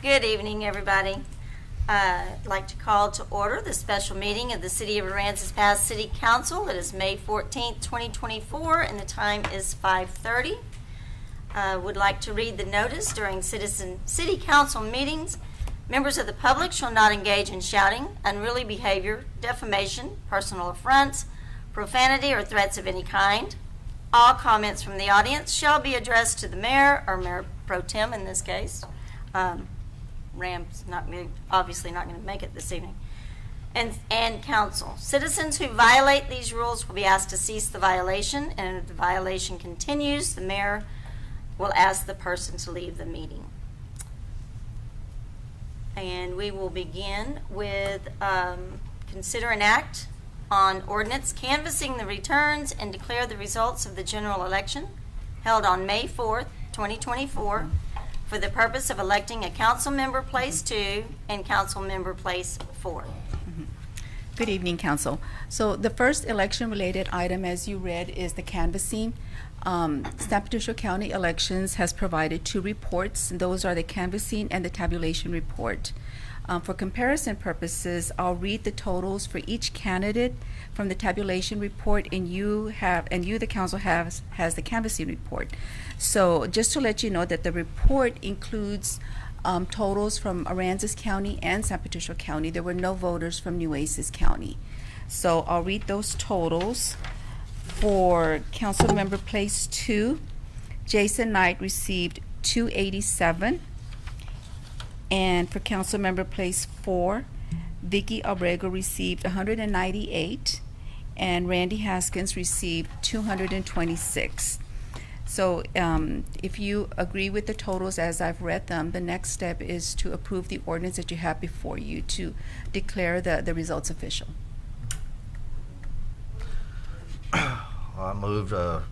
Good evening, everybody. I'd like to call to order the special meeting of the City of Aransas Pass City Council. It is May 14th, 2024, and the time is 5:30. Would like to read the notice. During city council meetings, members of the public shall not engage in shouting, unruly behavior, defamation, personal affronts, profanity, or threats of any kind. All comments from the audience shall be addressed to the mayor, or Mayor Pro Tem in this case. Ram's obviously not going to make it this evening. And council. Citizens who violate these rules will be asked to cease the violation, and if the violation continues, the mayor will ask the person to leave the meeting. And we will begin with consider an act on ordinance canvassing the returns and declare the results of the general election held on May 4th, 2024 for the purpose of electing a council member place 2 and council member place 4. Good evening, Council. So the first election-related item, as you read, is the canvassing. San Patricio County Elections has provided 2 reports, and those are the canvassing and the tabulation report. For comparison purposes, I'll read the totals for each candidate from the tabulation report, and the council has the canvassing report. So just to let you know that the report includes totals from Aransas County and San Patricio County. There were no voters from Nueces County. So I'll read those totals. For council member place 2, Jason Knight received 287. And for council member place 4, Vicky Abrego received 198, and Randy Haskins received 226. So if you agree with the totals as I've read them, the next step is to approve the ordinance that you have before you to declare the results official. I move to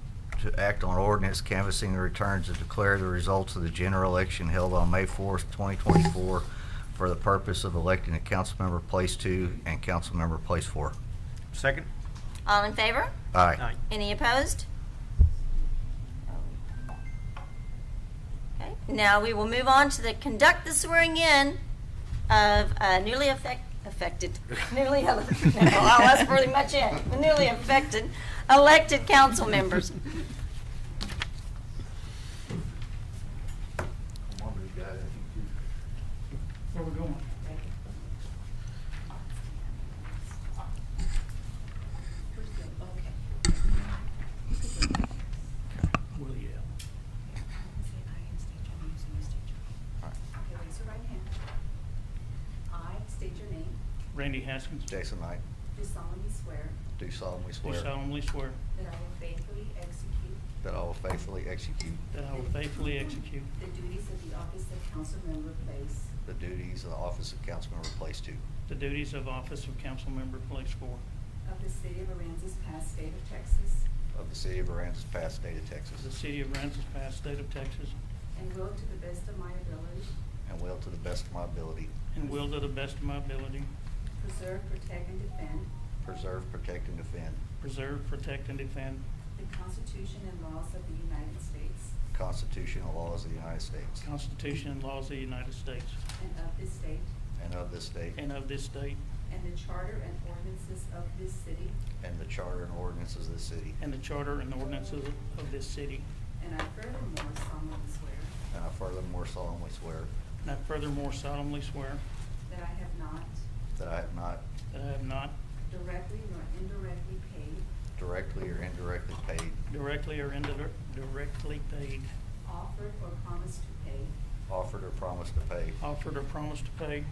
act on ordinance canvassing the returns to declare the results of the general election held on May 4th, 2024 for the purpose of electing a council member place 2 and council member place 4. Second. All in favor? Aye. Any opposed? Okay. Now we will move on to conduct the swearing in of newly affected elected council members. Where we going? Randy Haskins. Jason Knight. Do solemnly swear. Do solemnly Do swear. solemnly swear That I will faithfully execute. That I will faithfully execute. that I will faithfully execute The duties of the office of council member place. The duties of the office of council member place 2. the duties of office of council member place 4 Of the city of Aransas Pass, state of Texas. Of the city of Aransas Pass, state of of the Texas. city of Aransas Pass, state of Texas, And will to the best of my ability. And will to the best of my ability and will to the best of my ability Preserve, protect, and defend. preserve, protect, and defend preserve, protect, and defend The Constitution and laws of the United States. the Constitution and laws of the United States. the Constitution and laws of the United States And of this state. And of this state. and of this state, And the charter and ordinances of this city. And the charter and ordinances of this city. and the charter and ordinances of this city. And I furthermore solemnly swear. And I furthermore solemnly swear And I furthermore solemnly swear That I have not. that I have not that I have not Directly nor indirectly paid. directly or indirectly paid, directly or indirectly paid, Offered or promised to pay. offered or promised to pay, offered or promised to pay,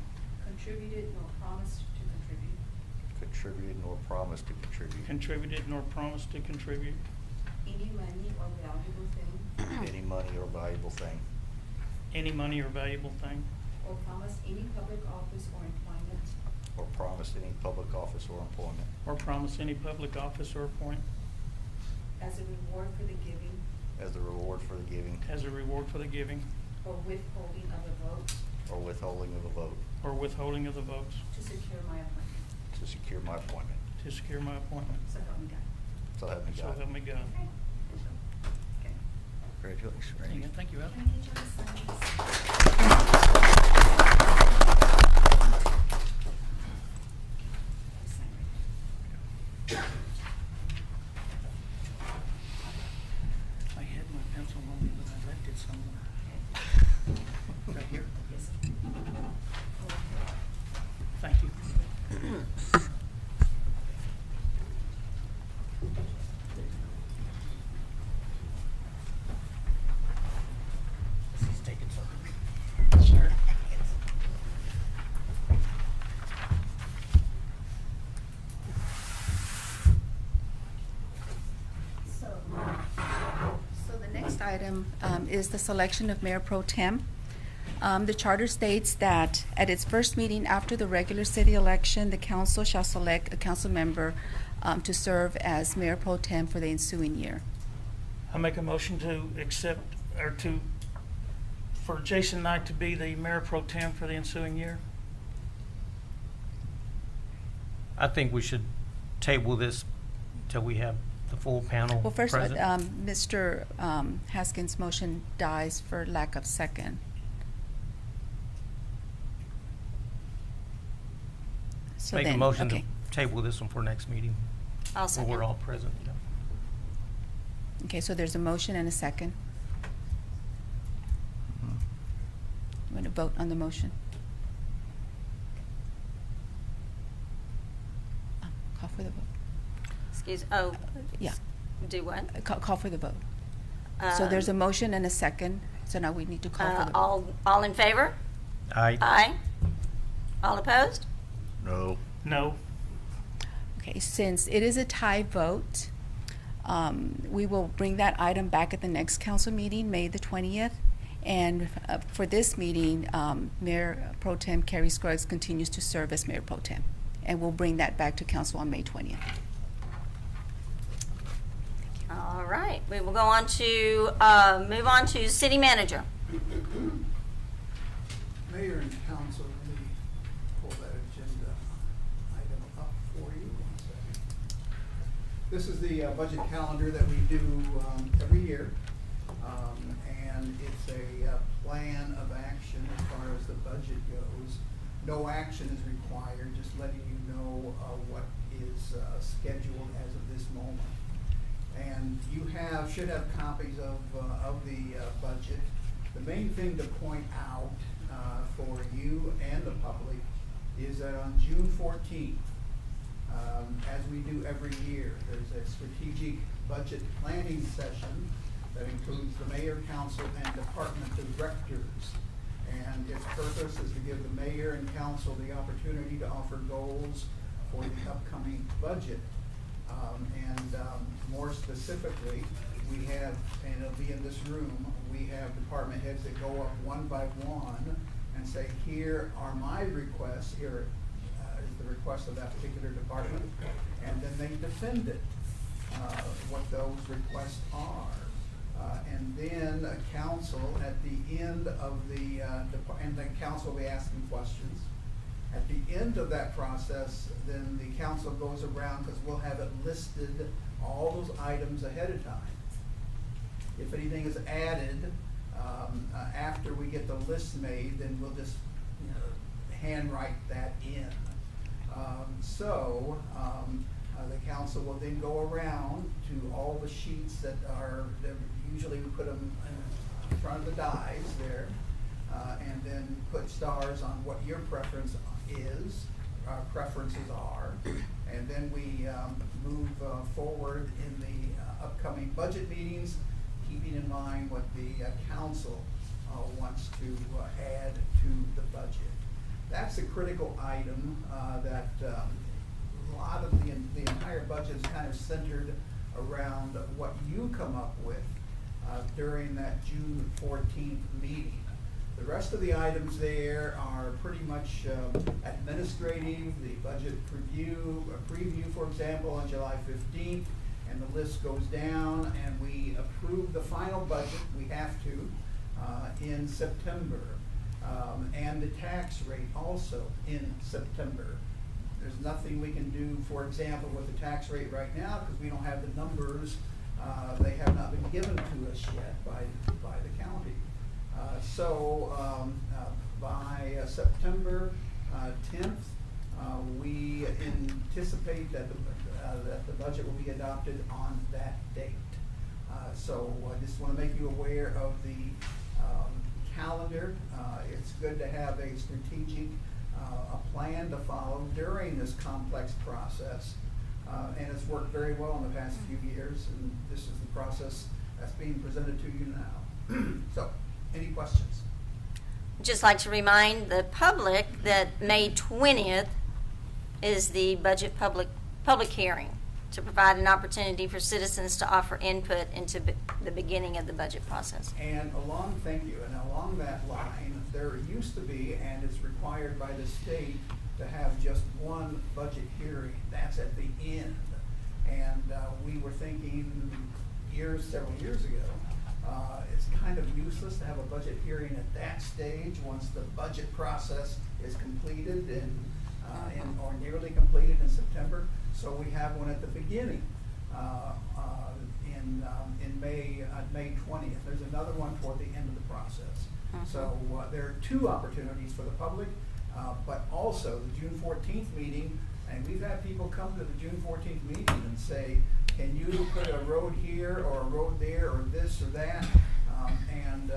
Contributed nor promised to contribute. contributed nor promised to contribute contributed nor promised to contribute Any money or valuable thing. any money or valuable thing, any money or valuable thing, Or promised any public office or employment. or promised any public office or employment or promise any public office or appointment As a reward for the giving. as a reward for the giving as a reward for the giving Or withholding of a vote. or withholding of a vote or withholding of the votes To secure my appointment. to secure my appointment. to secure my appointment. So help me God. So help me So God. help me God. Okay. Congratulations, Randy. Thank you, Al. Can I get you to sign this? item is the selection of Mayor Pro Tem. The charter states that at its first meeting after the regular city election, the council shall select a council member to serve as Mayor Pro Tem for the ensuing year. I make a motion to accept, or for Jason Knight to be the mayor pro tem for the ensuing year. I think we should table this till we have the full panel Well, first, present. Mr. Haskins' motion dies for lack of second. So Make a then- motion to okay. table this one for next meeting, I'll when second. we're all present. Yeah. Okay, so there's a motion and a second. You want to vote on the motion? Call for the vote. Yeah. Do what? Call for the vote. So there's a motion and a second, so now we need to call for the vote. All in favor? Aye. Aye. All opposed? No. No. Okay, since it is a tie vote, we will bring that item back at the next council meeting, May the 20th. And for this meeting, Mayor Pro Tem Carrie Scruggs continues to serve as Mayor Pro Tem. And we'll bring that back to council on May 20th. All right, we will go on to, move on to city manager. Mayor and council, let me pull that agenda item up for you. One second. This is the budget calendar that we do every year. And it's a plan of action as far as the budget goes. No action is required, just letting you know what is scheduled as of this moment. And you should have copies of the budget. The main thing to point out for you and the public is that on June 14th, as we do every year, there's a strategic budget planning session that includes the mayor, council, and department directors. And its purpose is to give the mayor and council the opportunity to offer goals for the upcoming budget. More specifically, we have, and it'll be in this room, we have department heads that go up one by one and say, here are my requests, here is the request of that particular department, and then they defend it, what those requests are. And then a council at the end of the, and then council will be asking questions. At the end of that process, then the council goes around, because we'll have it listed, all those items ahead of time. If anything is added, after we get the list made, then we'll just, handwrite that in. The council will then go around to all the sheets that usually we put them in front of the dies there, and then put stars on what your preferences are, and then we move forward in the upcoming budget meetings, keeping in mind what the council wants to add to the budget. That's a critical item that a lot of the entire budget is kind of centered around what you come up with during that June 14th meeting. The rest of the items there are pretty much administrative, the budget preview, for example, on July 15th, and the list goes down, and we approve the final budget, we have to, in September, and the tax rate also in September. There's nothing we can do, for example, with the tax rate right now, because we don't have the numbers. They have not been given to us yet by the county. By September 10th, we anticipate that the budget will be adopted on that date. I just want to make you aware of the calendar. It's good to have a strategic a plan to follow during this complex process. And it's worked very well in the past few years, and this is the process that's being presented to you now. So, any questions? Just like to remind the public that May 20th is the budget public hearing to provide an opportunity for citizens to offer input into the beginning of the budget process. And thank you, and along that line, there used to be, and it's required by the state, to have just one budget hearing. That's at the end. And we were thinking several years ago, it's kind of useless to have a budget hearing at that stage once the budget process is completed or nearly completed in September. So we have one at the beginning in May 20th. There's another one toward the end of the process. So there are two opportunities for the public, but also the June 14th meeting. And we've had people come to the June 14th meeting and say, can you put a road here or a road there or this or that? And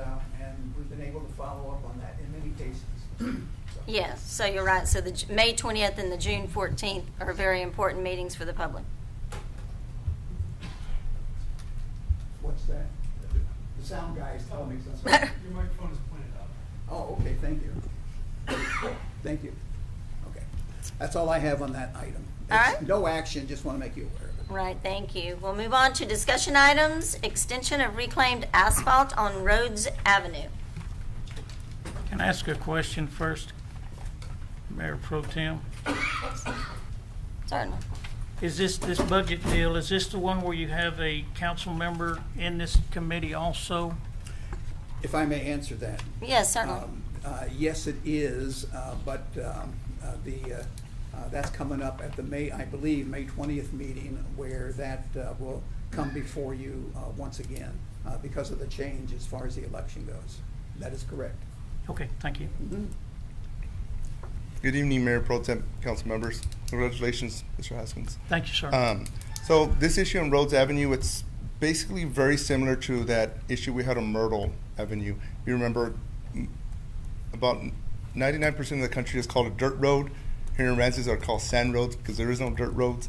we've been able to follow up on that in many cases. So. Yes, so you're right. So the May 20th and the June 14th are very important meetings for the public. What's that? The sound guys tell me something. Your microphone is pointed up. Oh, okay, thank you. Thank you. Okay. That's all I have on that item. All right. No action, just want to make you aware of it. Right, thank you. We'll move on to discussion items, extension of reclaimed asphalt on Rhodes Avenue. Can I ask a question first, Mayor Pro Tem? Certainly. Is this budget deal, is this the one where you have a council member in this committee also? If I may answer that. Yes, certainly. Yes, it is, but that's coming up at the May 20th meeting, where that will come before you once again because of the change as far as the election goes. That is correct. Okay, thank you. Mm-hmm. Good evening, Mayor Pro Tem, council members. Congratulations, Mr. Haskins. Thank you, sir. So this issue on Rhodes Avenue, it's basically very similar to that issue we had on Myrtle Avenue. You remember about 99% of the country is called a dirt road. Here in Aransas are called sand roads because there is no dirt roads.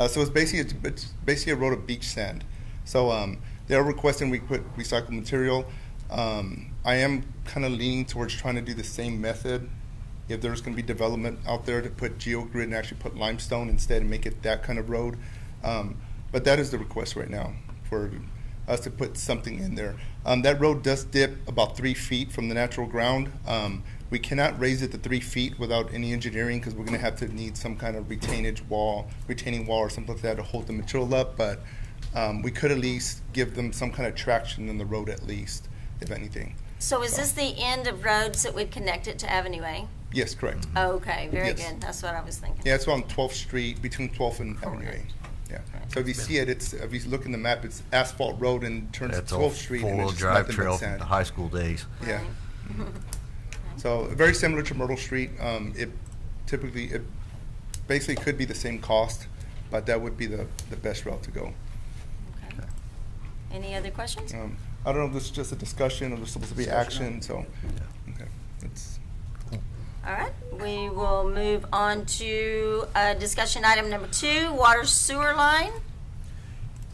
So it's basically a road of beach sand. So they are requesting we put recycled material. I am kind of leaning towards trying to do the same method. If there's going to be development out there to put geogrid and actually put limestone instead and make it that kind of road. But that is the request right now for us to put something in there. That road does dip about 3 feet from the natural ground. We cannot raise it to 3 feet without any engineering because we're going to have to need some kind of retaining wall or something like that to hold the material up. But we could at least give them some kind of traction in the road at least, if anything. So is this the end of Rhodes that would connect it to Avenue A? Yes, correct. Okay, very Yes. good. That's what I was thinking. Yeah, it's on 12th Street, between 12th and Avenue A. Yeah. So if you see it, if you look in the map, it's asphalt road and turns to That's a 12th Street. And four-wheel it's just drive nothing trail but from sand. the high school days. Yeah. So very similar to Myrtle Street. It basically could be the same cost, but that would be the best route to go. Okay. Any other questions? I don't know if this is just a discussion or there's supposed to be action, so, okay. All right, we will move on to discussion item number 2, water sewer line.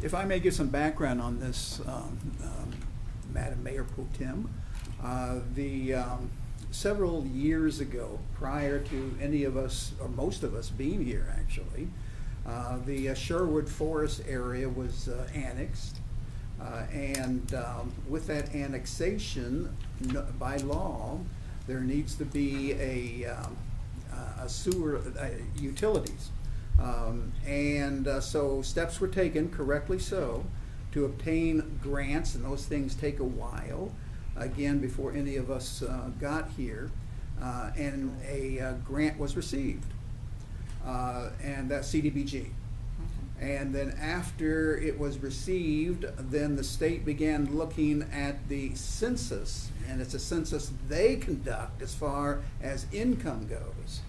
If I may give some background on this, Madam Mayor Pro Tem, several years ago, prior to any of us, or most of us being here actually, the Sherwood Forest area was annexed. And with that annexation, by law, there needs to be a sewer, utilities. So steps were taken, correctly so, to obtain grants, and those things take a while, again, before any of us got here, and a grant was received, and that's CDBG. And then after it was received, then the state began looking at the census, and it's a census they conduct as far as income goes,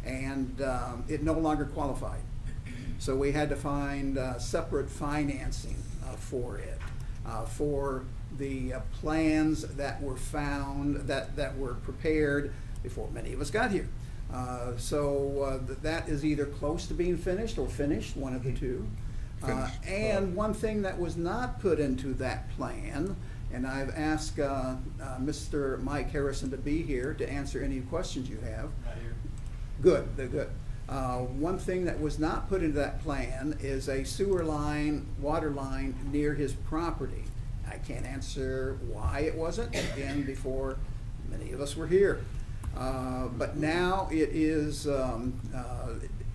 and it no longer qualified. So we had to find separate financing for it, for the plans that were found, that were prepared before many of us got here. That is either close to being finished or finished, one of the two. And one thing that was not put into that plan, and I've asked Mr. Mike Harrison to be here to answer any questions you have. Not here. Good, they're good. One thing that was not put into that plan is a sewer line, water line near his property. I can't answer why it wasn't, again, before many of us were here. But now it is,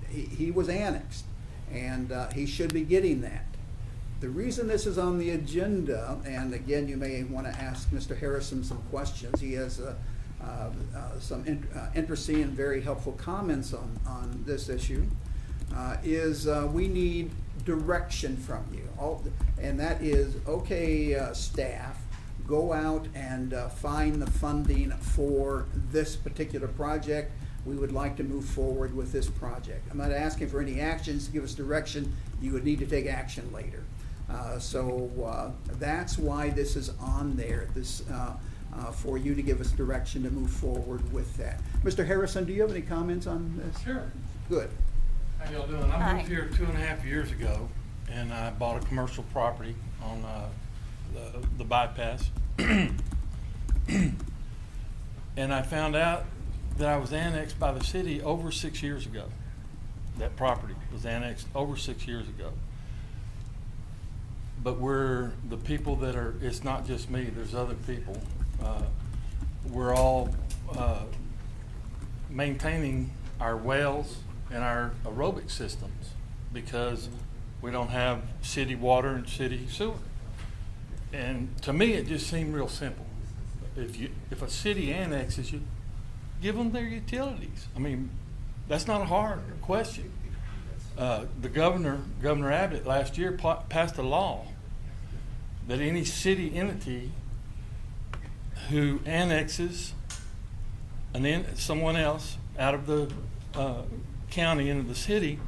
he was annexed, and he should be getting that. The reason this is on the agenda, and again, you may want to ask Mr. Harrison some questions. He has some interesting and very helpful comments on this issue, is we need direction from you. And that is, okay, staff, go out and find the funding for this particular project. We would like to move forward with this project. I'm not asking for any actions to give us direction. You would need to take action later. So that's why this is on there, this, for you to give us direction to move forward with that. Mr. Harrison, do you have any comments on this? Sure. Good. How y'all doing? I Hi. moved here 2.5 years ago, and I bought a commercial property on the bypass. And I found out that I was annexed by the city over 6 years ago. That property was annexed over 6 years ago. But we're the people that are, it's not just me, there's other people. We're all maintaining our wells and our aerobic systems because we don't have city water and city sewer. And to me, it just seemed real simple. If a city annexes you, give them their utilities. I mean, that's not a hard question. The Governor Abbott last year passed a law that any city entity who annexes someone else out of the county into the city,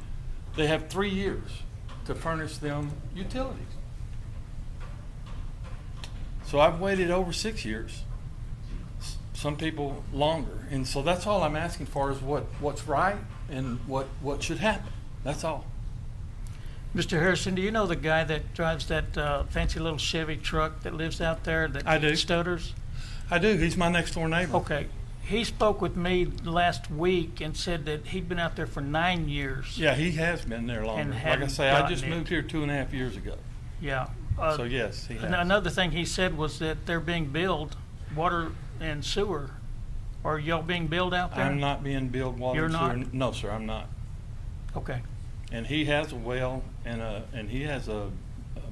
they have 3 years to furnish them utilities. So I've waited over 6 years, some people longer. And so that's all I'm asking for is what's right and what should happen. That's all. Mr. Harrison, do you know the guy that drives that fancy little Chevy truck that lives out there that I do. stutters? I do. He's my next door neighbor. Okay. He spoke with me last week and said that he'd been out there for 9 years. Yeah, he has been there longer. And Like I hadn't say, I just gotten it. moved here 2.5 years ago. Yeah. So yes, he has. Another thing he said was that they're being billed water and sewer. Are y'all being billed out there? I'm not being billed water You're and not? sewer. No, sir, I'm not. Okay. And he has a well and he has a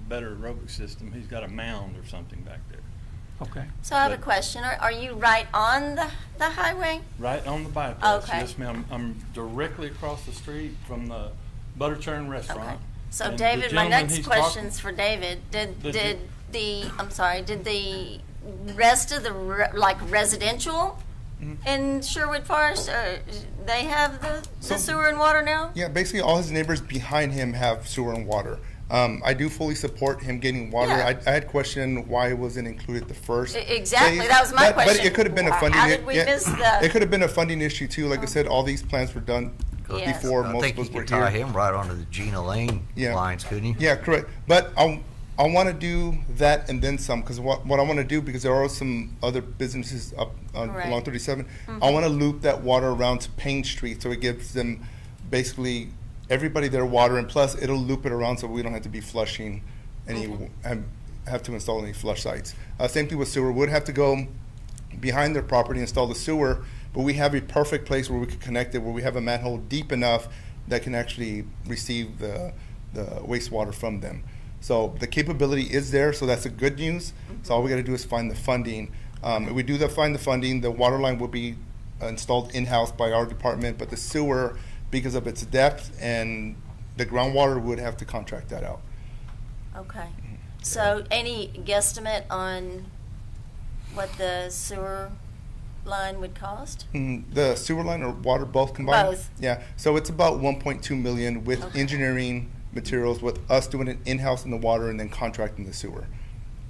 better aerobic system. He's got a mound or something back there. Okay. So I have a But- question. Are you right on the highway? Right on the bypass. Okay. Yes, ma'am. I'm directly across the street from the Butter Churn Okay. restaurant. So And the David, my gentleman next he's talking- question's for David. Did The the rest of the residential in Sherwood Forest, they have the So- sewer and water now? Yeah, basically all his neighbors behind him have sewer and water. I do fully support him getting water. Yeah. I had questioned why it wasn't included the first. Exactly, phase, that was my but question. it could have been a funding. How did we miss that? It could have been a funding issue too. Like I said, all these plans were done Yes. before I most think of you us were could tie here. him right onto the Gina Lane Yeah. lines, couldn't you? Yeah, correct. But I want to do that and then some, because what I want to do, because there are some other businesses up Right. along 37, I want to loop that water around to Payne Street, so it gives them basically everybody their water, and plus it'll loop it around so we don't have to be flushing any, have to install any flush sites. Same thing with sewer. We'd have to go behind their property, install the sewer, but we have a perfect place where we could connect it, where we have a manhole deep enough that can actually receive the wastewater from them. So the capability is there, so that's the good news. So all we got to do is find the funding. If we do find the funding, the water line will be installed in-house by our department, but the sewer, because of its depth and the groundwater, would have to contract that out. Okay. So any guesstimate on what the sewer line would cost? The sewer line or water both combined? Both. Yeah, so it's about 1.2 million with Okay. engineering materials, with us doing it in-house in the water and then contracting the sewer.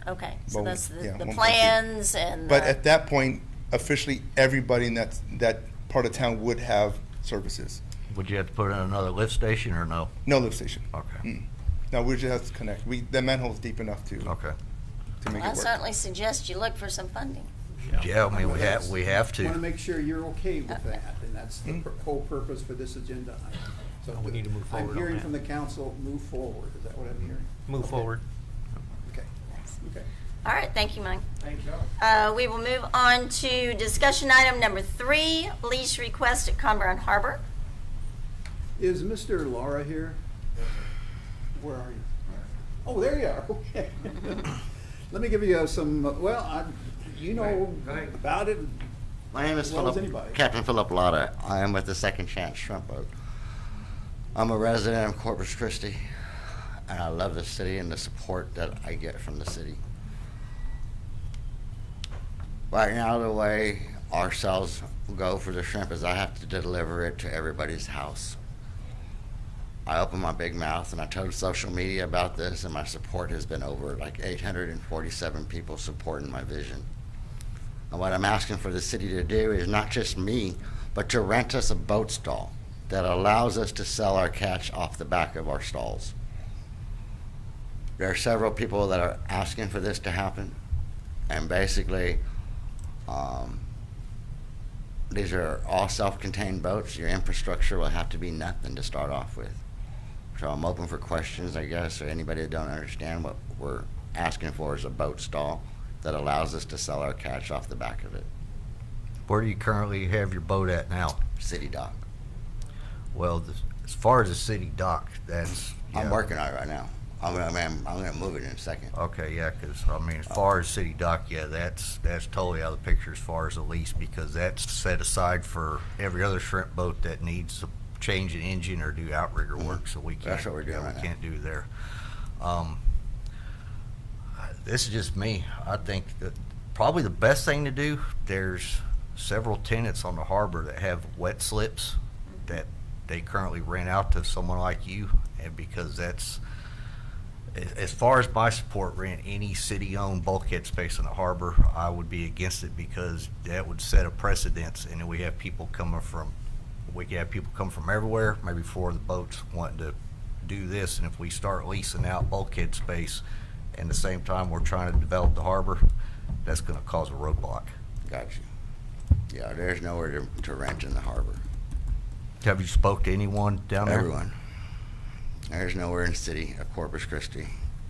Okay, so Well, that's yeah, the 1.2. plans and But the- at that point, officially, everybody in that part of town would have services. Would you have to put in another lift station or no? No lift station. Okay. No, we just have to connect. The manhole's deep enough to Okay. make I it work. certainly suggest you look for some funding. Yeah, I mean, we have Want to to. make sure you're okay with that, and that's the whole purpose for this agenda item. So We need to move forward I'm on hearing that. from the council, move forward. Is that what I'm hearing? Move Okay. forward. Okay. Okay. All right, thank you, Mike. Thank you. We will move on to discussion item number 3, lease request at Conn Brown Harbor. Is Mr. Laura here? Where are you? Oh, there you are, okay. Let me give you some, you know about it. My name is as well as Philip, anybody. Captain Philip Lotta. I am with the Second Chance Shrimp Boat. I'm a resident of Corpus Christi, and I love the city and the support that I get from the city. Right now, the way our sales go for the shrimp is I have to deliver it to everybody's house. I opened my big mouth and I told social media about this, and my support has been over like 847 people supporting my vision. And what I'm asking for the city to do is not just me, but to rent us a boat stall that allows us to sell our catch off the back of our stalls. There are several people that are asking for this to happen, and basically, these are all self-contained boats. Your infrastructure will have to be nothing to start off with. So I'm open for questions, I guess, or anybody that don't understand what we're asking for is a boat stall that allows us to sell our catch off the back of it. Where do you currently have your boat at now? City dock. Well, as far as the city dock, that's. I'm yeah. working on it right now. I'm gonna move it in a second. Okay, yeah, because, I mean, as far as city dock, yeah, that's totally out of the picture as far as the lease, because that's set aside for every other shrimp boat that needs to change an engine or do outrigger work, so we can't. That's what we're doing yeah, right we now. can't do there. This is just me. I think that probably the best thing to do, there's several tenants on the harbor that have wet slips that they currently rent out to someone like you, and because that's, as far as my support, rent any city-owned bulkhead space in the harbor, I would be against it, because that would set a precedence, and then we could have people coming from everywhere, maybe 4 of the boats wanting to do this, and if we start leasing out bulkhead space, and at the same time we're trying to develop the harbor, that's gonna cause a roadblock. Got you. Yeah, there's nowhere to rent in the harbor. Have you spoke to anyone down there? Everyone. There's nowhere in the city of Corpus Christi.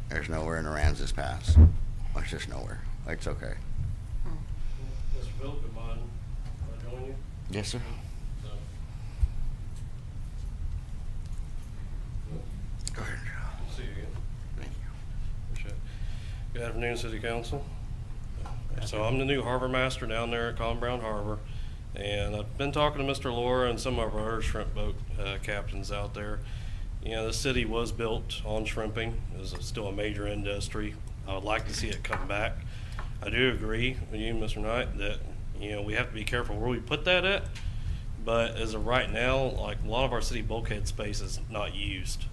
There's nowhere in Aransas Pass. It's just nowhere. It's okay. Mr. Philip, do you mind if I join you? Yes, sir. No. Go ahead. Good to see you again. Thank you. Appreciate it. Good afternoon, City Council. So I'm the new harbor master down there at Conn Brown Harbor, and I've been talking to Mr. Laura and some of our other shrimp boat captains out there. You know, the city was built on shrimping. It is still a major industry. I would like to see it come back. I do agree with you, Mr. Knight, that, you know, we have to be careful where we put that at. But as of right now, like, a lot of our city bulkhead space is not used.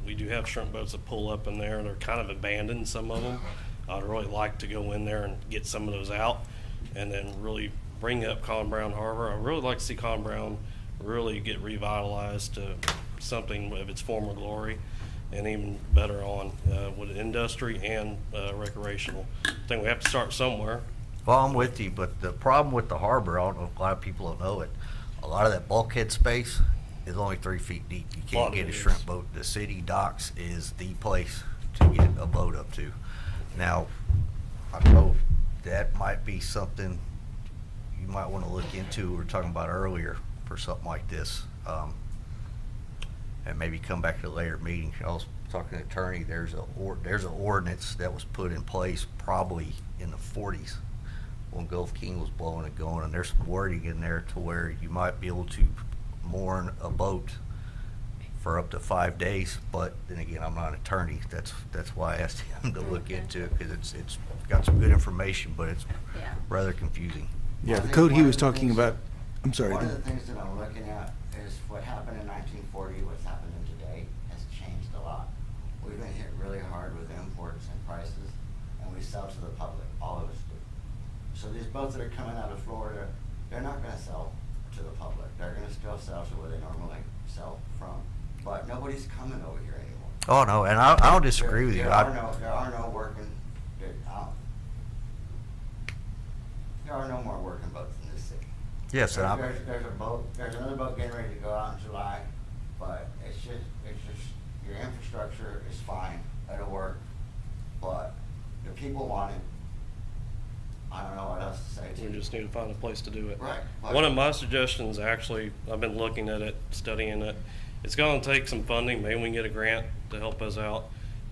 We do have shrimp boats that pull up in there, and they're kind of abandoned, some of them. I'd really like to go in there and get some of those out, and then really bring up Conn Brown Harbor. I'd really like to see Conn Brown really get revitalized to something of its former glory, and even better on with industry and recreational. I think we have to start somewhere. Well, I'm with you, but the problem with the harbor, I don't know if a lot of people don't know it, a lot of that bulkhead space is only 3 feet deep. You Lot can't of get a it shrimp is. boat. The city docks is the place to get a boat up to. Now, I know that might be something you might want to look into, we were talking about earlier, for something like this. And maybe come back to a later meeting. I was talking to the attorney, there's an ordinance that was put in place probably in the 40s when Gulf King was blowing and going, and there's some wording in there to where you might be able to moor a boat for up to 5 days, but then again, I'm not an attorney. That's why I asked him to look into it, because it's got some good information, but it's Yeah. rather confusing. Yeah, I the think code he one was of the talking things- about, I'm sorry. One of the things that I'm looking at is what happened in 1940, what's happening today has changed a lot. We've been hit really hard with imports and prices, and we sell to the public, all of us do. So these boats that are coming out of Florida, they're not gonna sell to the public. They're gonna still sell to where they normally sell from. But nobody's coming over here anymore. Oh, no, and I don't disagree with you. There are no working, There are no more working boats in this city. Yes, and There's another boat getting ready to go out in July, but it's just, your infrastructure is fine, it'll work, but the people want it. I don't know what else to say to you. We just need to find a place to do it. Right. One of my suggestions, actually, I've been looking at it, studying it. It's going to take some funding. Maybe we can get a grant to help us out.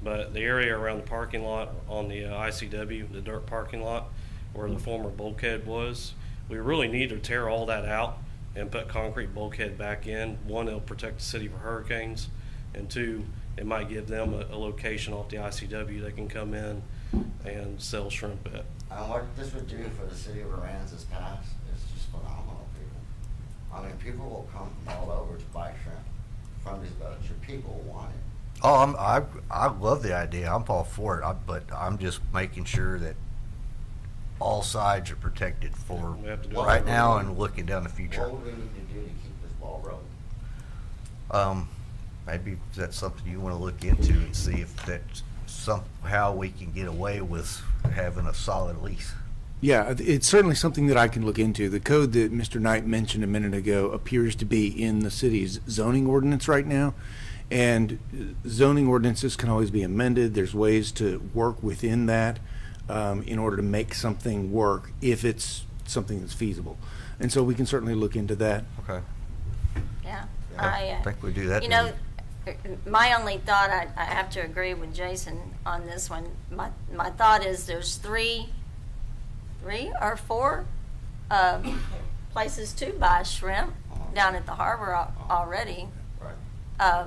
But the area around the parking lot on the ICW, the dirt parking lot, where the former bulkhead was, we really need to tear all that out and put concrete bulkhead back in. One, it'll protect the city from hurricanes, and two, it might give them a location off the ICW they can come in and sell shrimp at. And what this would do for the city of Aransas Pass is just phenomenal, people. I mean, people will come from all over to buy shrimp from these boats. Your people want it. Oh, I love the idea. I'm all for it. But I'm just making sure that all sides are protected for We have to do right it. now and looking down the future. What would we need to do to keep this ball rolling? Maybe that's something you want to look into and see if that's somehow we can get away with having a solid lease. Yeah, it's certainly something that I can look into. The code that Mr. Knight mentioned a minute ago appears to be in the city's zoning ordinance right now. And zoning ordinances can always be amended. There's ways to work within that in order to make something work if it's something that's feasible. And so we can certainly look into that. Okay. Yeah. I think we do that. You know, my only thought, I have to agree with Jason on this one. My thought is there's three or four places to buy shrimp down at the harbor already. Right.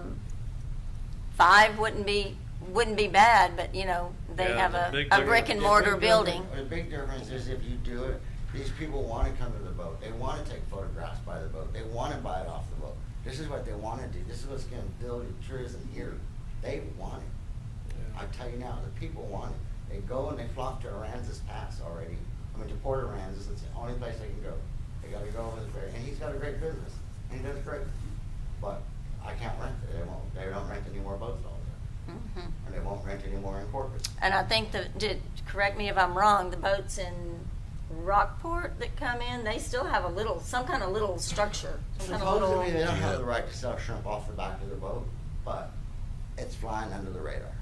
5 wouldn't be bad, but you know they Yeah, have the a big brick and mortar building. The big difference is if you do it, these people want to come to the boat. They want to take photographs by the boat. They want to buy it off the boat. This is what they want to do. This is what's going to build tourism here. They want it. I tell you now, the people want it. They go and they flock to Aransas Pass already. I mean, to Port Aransas. It's the only place they can go. They got to go over the ferry, and he's got a great business, and he does great. But I can't rent it. They don't rent any more boats all there, and they won't rent any more in Corpus. And I think correct me if I'm wrong, the boats in Rockport that come in, they still have some kind of little structure. Supposedly they don't have the right to sell shrimp off the back of the boat, but it's flying under the radar.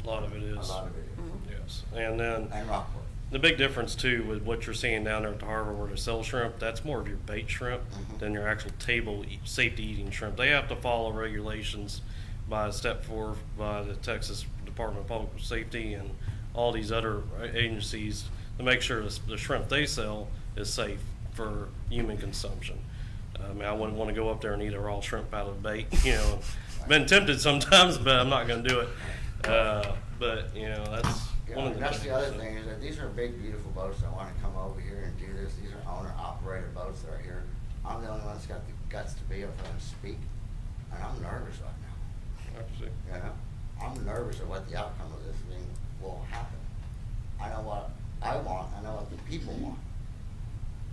A lot of it is. A lot of it is. Yes. And then And Rockport. the big difference too with what you're seeing down there at the harbor where they sell shrimp, that's more of your bait shrimp than your actual table safety eating shrimp. They have to follow regulations by Step 4 by the Texas Department of Public Safety and all these other agencies to make sure the shrimp they sell is safe for human consumption. I mean, I wouldn't want to go up there and eat a raw shrimp out of bait. You know, been tempted sometimes, but I'm not going to do it. But you know, that's one of the That's things. the other thing is that these are big, beautiful boats that want to come over here and do this. These are owner-operated boats that are here. I'm the only one that's got the guts to be able to speak, and I'm nervous right now. Obviously. You know, I'm nervous of what the outcome of this thing will happen. I know what I want. I know what the people want.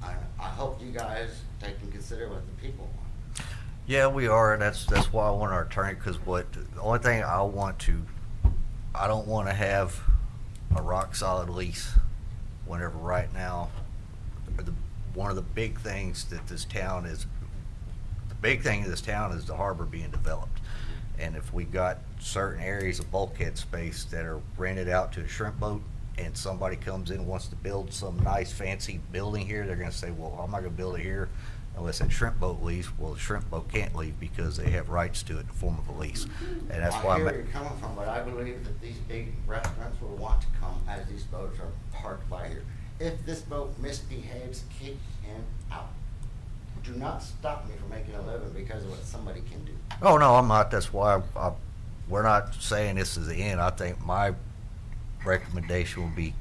I hope you guys take and consider what the people want. Yeah, we are, and that's why I want our attorney, because the only thing I don't want to have a rock solid lease whenever right now one of the big things that this town is, the big thing in this town is the harbor being developed. And if we got certain areas of bulkhead space that are rented out to a shrimp boat, and somebody comes in and wants to build some nice fancy building here, they're going to say, well, I'm not going to build it here unless that shrimp boat leaves. Well, the shrimp boat can't leave because they have rights to it in the form of a lease. And that's why I hear where you're coming from, but I believe that these big restaurants will want to come as these boats are parked by here. If this boat misbehaves, kick him out. Do not stop me from making a living because of what somebody can do. Oh, no, I'm not. That's why we're not saying this is the end. I think my recommendation will be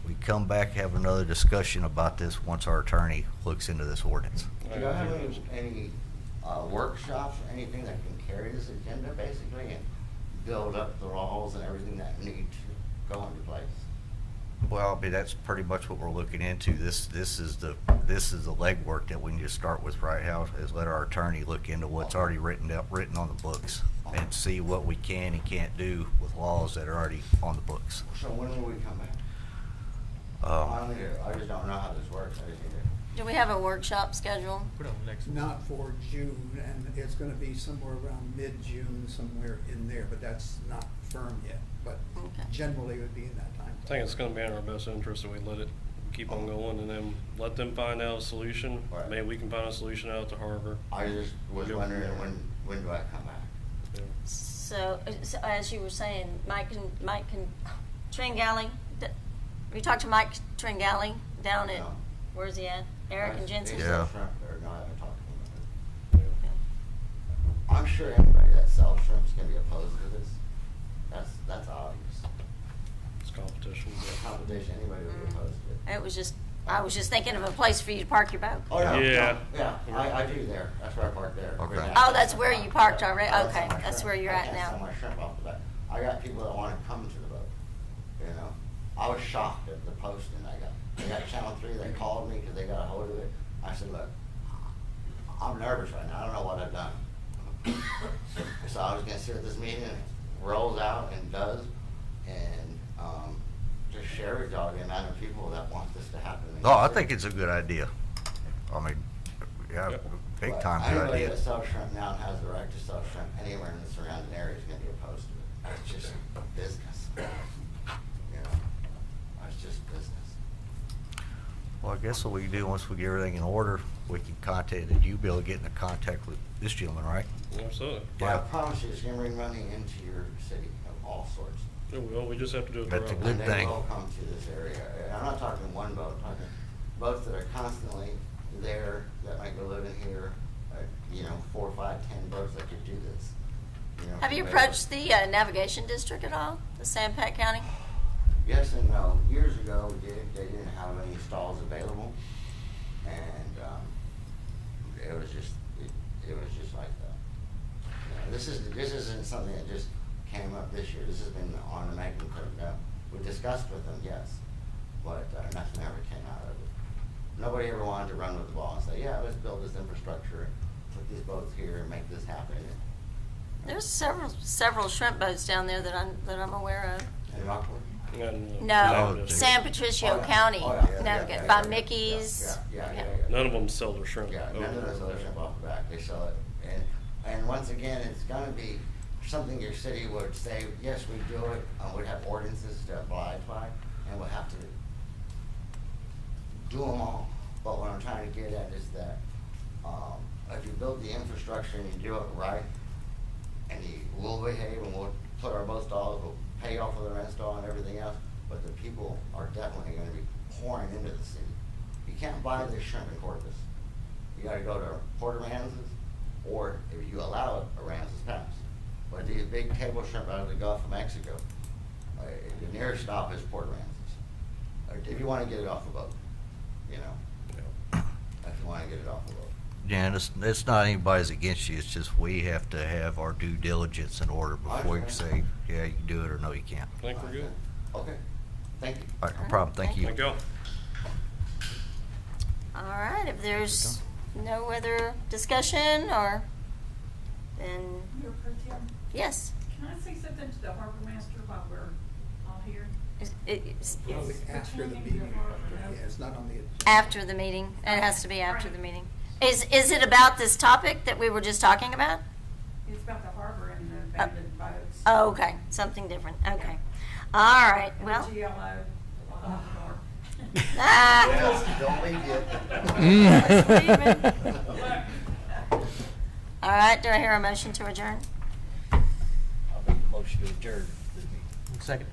we come back, have another discussion about this once our attorney looks into this ordinance. Do you have any workshops or anything that can carry this agenda basically and build up the laws and everything that need to go into place? Well, I mean, that's pretty much what we're looking into. This is the legwork that we need to start with right now, is let our attorney look into what's already written on the books and see what we can and can't do with laws that are already on the books. So when will we come back? I don't either. I just don't know how this works. I just need to. Do we have a workshop scheduled? Put it on the next one. Not for June, and it's gonna be somewhere around mid-June, somewhere in there, but that's not firm yet. But Okay. generally it would be in that time. I think it's gonna be in our best interest if we let it keep on going and then let them find out a solution. Right. Maybe we can find a solution out at the harbor. I just was Go from wondering there. when do I come back? Yeah. So as you were saying, Mike and Tringali, we talked to Mike Tringali down at, No. where's he at? Eric and Jensen? They Yeah. sell shrimp there. No, I haven't talked to them. I'm sure anybody that sells shrimp is gonna be opposed to this. That's obvious. It's competition. The competition, anybody would be opposed to it. It was just, I was just thinking of a place for you to park your boat. Oh, no, Yeah. no, yeah, I do there. That's where I park there. Okay. Right Oh, now. that's where you parked already? I Okay, sell my that's shrimp. where you're I at can't now. sell my shrimp off the bat. I got people that wanna come to the boat, you know? I was shocked at the posting I got. They got Channel 3, they called me because they got a hold of it. I said, look, I'm nervous right now. I don't know what I've done. So I was gonna sit at this meeting and it rolls out and does, and, just share with y'all the amount of people that want this to happen. in No, I the think city. it's a good idea. I mean, yeah, Yep. big But time good anybody idea. that sells shrimp now and has the right to sell shrimp anywhere in the surrounding area is gonna be opposed to it. That's just business. You know, that's just business. Well, I guess what we can do, once we get everything in order, we can contact, did you be able to get into contact with this gentleman, right? Absolutely. But I Yeah. promise you, it's gonna bring money into your city of all sorts. Yeah, well, we just have to do it the That's a right way. good And they thing. will come to this area. And I'm not talking one boat, I'm talking boats that are constantly there, that might be living here, 4, 5, 10 boats that could do this. Have you from approached the navigation district at all, the San Pat County? Yes and no. Years ago, we did. They didn't have any stalls available, and it was just like that. This isn't something that just came up this year. This has been on the making. We discussed with them, yes, but nothing ever came out of it. Nobody ever wanted to run with the ball and say, yeah, let's build this infrastructure, put these boats here, and make this happen. There's several shrimp boats down there that I'm aware of. And Rockport? And, No, No, San Patricio Oh, yeah. County, Oh, yeah. navigate Yeah, by yeah, Mickey's. Yeah. None of them sell their shrimp. Yeah, none of over. those other shrimp off the back, they sell it. And once again, it's gonna be something your city would say, yes, we do it, would have ordinances to abide by, and we'll have to do them all. But what I'm trying to get at is that, if you build the infrastructure and you do it right, and you will behave and we'll put our boat stalls, we'll pay off for the rent stall and everything else, but the people are definitely gonna be pouring into the city. You can't buy this shrimp in Corpus. You gotta go to Port Aransas, or if you allow it, Aransas Pass. But these big table shrimp out of the Gulf of Mexico, the nearest stop is Port Aransas. If you wanna get it off a boat, if you wanna get it off a boat. Yeah, and it's not anybody's against you, it's just we have to have our due diligence in order before you say, yeah, you can do it, or no, you can't. I think we're good. Okay, thank you. All right, no problem, thank you. Thank y'all. All right, if there's no other discussion, or, then, Mayor Pro Tem, yes. can I say something to the harbor master while we're all here? It's Probably after the Pertaining to meeting, harbor but master. yeah, it's not on the. after the meeting. It has to be after the meeting. Is it about this topic that we were just talking about? It's about the harbor and the abandoned boats. Oh, okay, something different, okay. All right, And well. the GLO on the door. Ah. Don't leave yet. All right, do I hear a motion to adjourn? I'll make a motion to adjourn this meeting. Second.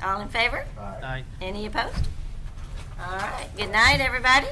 All in favor? Aye. Any opposed? All right, good night, everybody.